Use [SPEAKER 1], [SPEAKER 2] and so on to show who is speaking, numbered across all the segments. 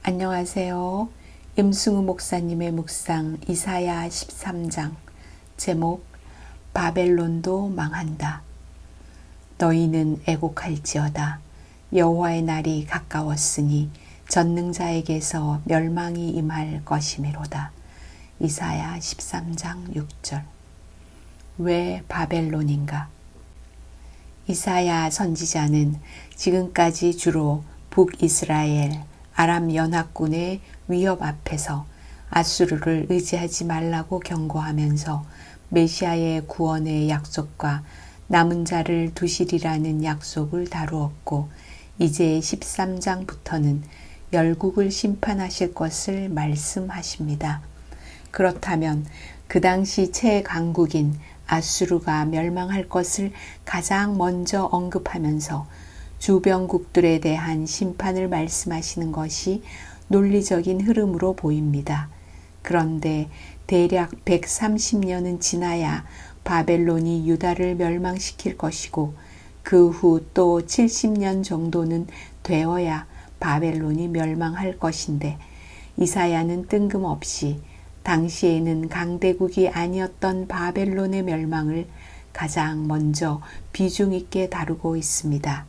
[SPEAKER 1] 안녕하세요. 임승우 목사님의 묵상 이사야 13장 제목 바벨론도 망한다. 너희는 애곡할지어다. 여호와의 날이 가까웠으니 전능자에게서 멸망이 임할 것이미로다. 이사야 13장 6절. 왜 바벨론인가? 이사야 선지자는 지금까지 주로 북이스라엘 아람 연합군의 위협 앞에서 아수르를 의지하지 말라고 경고하면서 메시아의 구원의 약속과 남은 자를 두시리라는 약속을 다루었고, 이제 13장부터는 열국을 심판하실 것을 말씀하십니다. 그렇다면 그 당시 최강국인 아수르가 멸망할 것을 가장 먼저 언급하면서 주변국들에 대한 심판을 말씀하시는 것이 논리적인 흐름으로 보입니다. 그런데 대략 130년은 지나야 바벨론이 유다를 멸망시킬 것이고, 그 후 또 70년 정도는 되어야 바벨론이 멸망할 것인데, 이사야는 뜬금없이 당시에는 강대국이 아니었던 바벨론의 멸망을 가장 먼저 비중 있게 다루고 있습니다.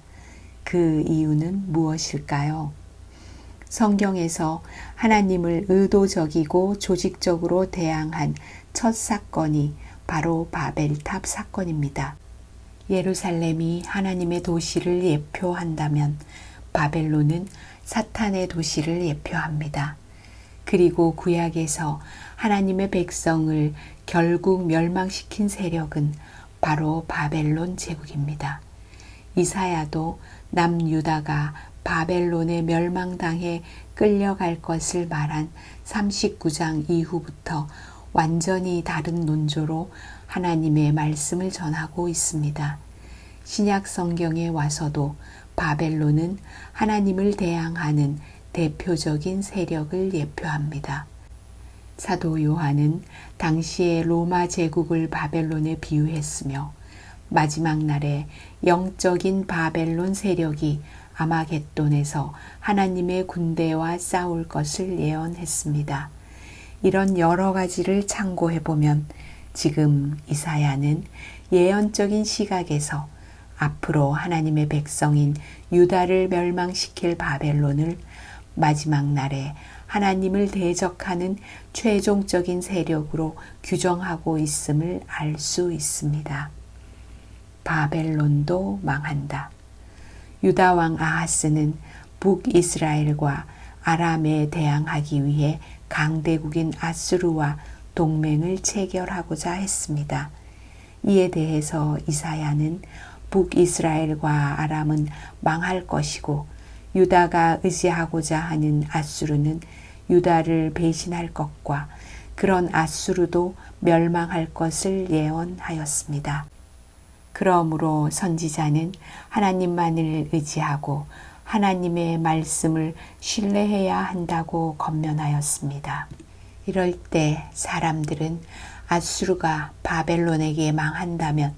[SPEAKER 1] 그 이유는 무엇일까요? 성경에서 하나님을 의도적이고 조직적으로 대항한 첫 사건이 바로 바벨탑 사건입니다. 예루살렘이 하나님의 도시를 예표한다면 바벨론은 사탄의 도시를 예표합니다. 그리고 구약에서 하나님의 백성을 결국 멸망시킨 세력은 바로 바벨론 제국입니다. 이사야도 남유다가 바벨론에 멸망당해 끌려갈 것을 말한 39장 이후부터 완전히 다른 논조로 하나님의 말씀을 전하고 있습니다. 신약 성경에 와서도 바벨론은 하나님을 대항하는 대표적인 세력을 예표합니다. 사도 요한은 당시의 로마 제국을 바벨론에 비유했으며, 마지막 날에 영적인 바벨론 세력이 아마겟돈에서 하나님의 군대와 싸울 것을 예언했습니다. 이런 여러 가지를 참고해보면 지금 이사야는 예언적인 시각에서 앞으로 하나님의 백성인 유다를 멸망시킬 바벨론을 마지막 날에 하나님을 대적하는 최종적인 세력으로 규정하고 있음을 알 수 있습니다. 바벨론도 망한다. 유다 왕 아하스는 북이스라엘과 아람에 대항하기 위해 강대국인 아수르와 동맹을 체결하고자 했습니다. 이에 대해서 이사야는 북이스라엘과 아람은 망할 것이고, 유다가 의지하고자 하는 아수르는 유다를 배신할 것과 그런 아수르도 멸망할 것을 예언하였습니다. 그러므로 선지자는 하나님만을 의지하고 하나님의 말씀을 신뢰해야 한다고 권면하였습니다. 이럴 때 사람들은 아수르가 바벨론에게 망한다면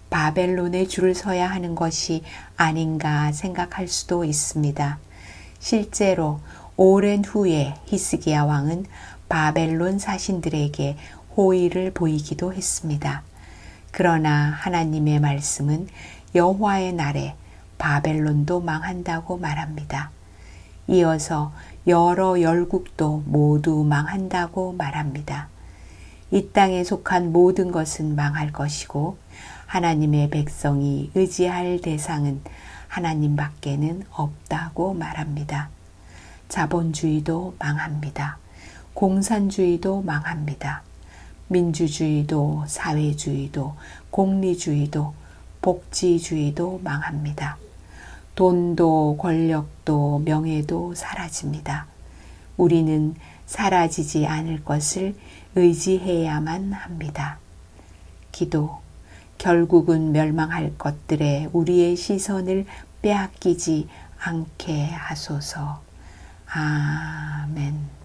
[SPEAKER 1] 바벨론에 줄을 서야 하는 것이 아닌가 생각할 수도 있습니다. 실제로 오랜 후에 히스기야 왕은 바벨론 사신들에게 호의를 보이기도 했습니다. 그러나 하나님의 말씀은 여호와의 날에 바벨론도 망한다고 말합니다. 이어서 여러 열국도 모두 망한다고 말합니다. 이 땅에 속한 모든 것은 망할 것이고, 하나님의 백성이 의지할 대상은 하나님밖에는 없다고 말합니다. 자본주의도 망합니다. 공산주의도 망합니다. 민주주의도 사회주의도 공리주의도 복지주의도 망합니다. 돈도 권력도 명예도 사라집니다. 우리는 사라지지 않을 것을 의지해야만 합니다. 기도. 결국은 멸망할 것들에 우리의 시선을 빼앗기지 않게 하소서. 아멘.